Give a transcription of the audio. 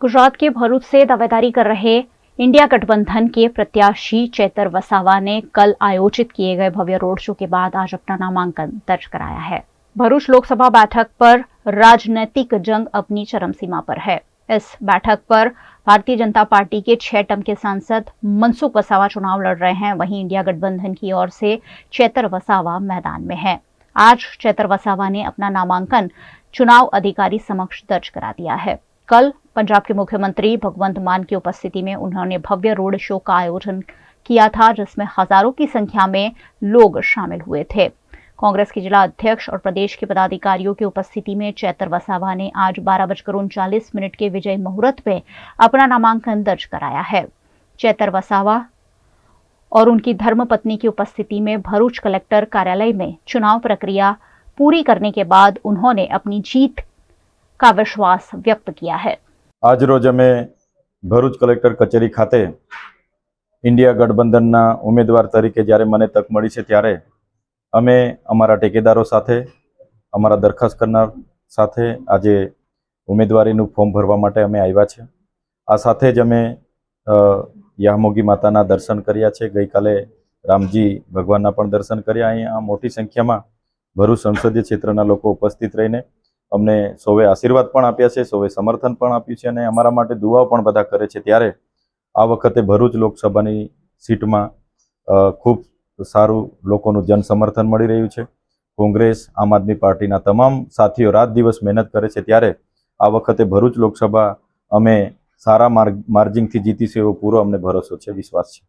गुजरात के भरूच से दावेदारी कर रहे इंडिया गठबंधन के प्रत्याशी चेतर वसावा ने कल आयोजित किए गए भव्य रोड शो के बाद आज अपना नामांकन दर्ज कराया है। भरूच लोकसभा बैठक पर राजनीतिक जंग अपनी चरम सीमा पर है। इस बैठक पर भारतीय जनता पार्टी के 6 टर्म के सांसद मनसुख वसावा चुनाव लड़ रहे हैं। वहीं इंडिया गठबंधन की ओर से चेतर वसावा मैदान में है। आज चेतर वसावा ने अपना नामांकन चुनाव अधिकारी समक्ष दर्ज करा दिया है। कल पंजाब के मुख्यमंत्री भगवंत मान की उपस्थिति में उन्होंने भव्य रोड शो का आयोजन किया था, जिसमें हजारों की संख्या में लोग शामिल हुए थे। कांग्रेस के जिला अध्यक्ष और प्रदेश के पदाधिकारियों की उपस्थिति में चेतर वसावा ने आज 12:39 के विजय मुहूर्त पे अपना नामांकन दर्ज कराया है। चेतर वसावा और उनकी धर्मपत्नी की उपस्थिति में भरूच कलेक्टर कार्यालय में चुनाव प्रक्रिया पूरी करने के बाद उन्होंने अपनी जीत का विश्वास व्यक्त किया है। आज रोज अमे भरूच कलेक्टर कचेरी खाते इंडिया गठबंधनना उम्मीदवार तरीके ज्यारे मने तक मळी छे त्यारे अमे अमारा टेकेदारों साथे अमारा दरखास्त करनार साथे आजे उम्मीदवारीनुं फॉर्म भरवा माटे अमे आव्या छे। आ साथे ज अमे यामोगी माताना दर्शन कर्या छे। गई काले रामजी भगवानना पण दर्शन कर्या। अहींया मोटी संख्यामां भरूच संसदीय क्षेत्रना लोको उपस्थित रहीने अमने सौए आशीर्वाद पण आप्या छे, सौए समर्थन पण आप्युं छे अने अमारा माटे दुआओ पण बधा करे छे। त्यारे आ वखते भरूच लोकसभानी सीटमां खूब सारू लोकोनुं जन समर्थन मळी रह्युं छे। कोंग्रेस आम आदमी पार्टीना तमाम साथीओ रात दिवस मेहनत करे छे। त्यारे आ वखते भरूच लोकसभा अमे सारा मार्जिनथी जीतीशुं एवो पूरो अमने भरोસો छे, विश्वास छे।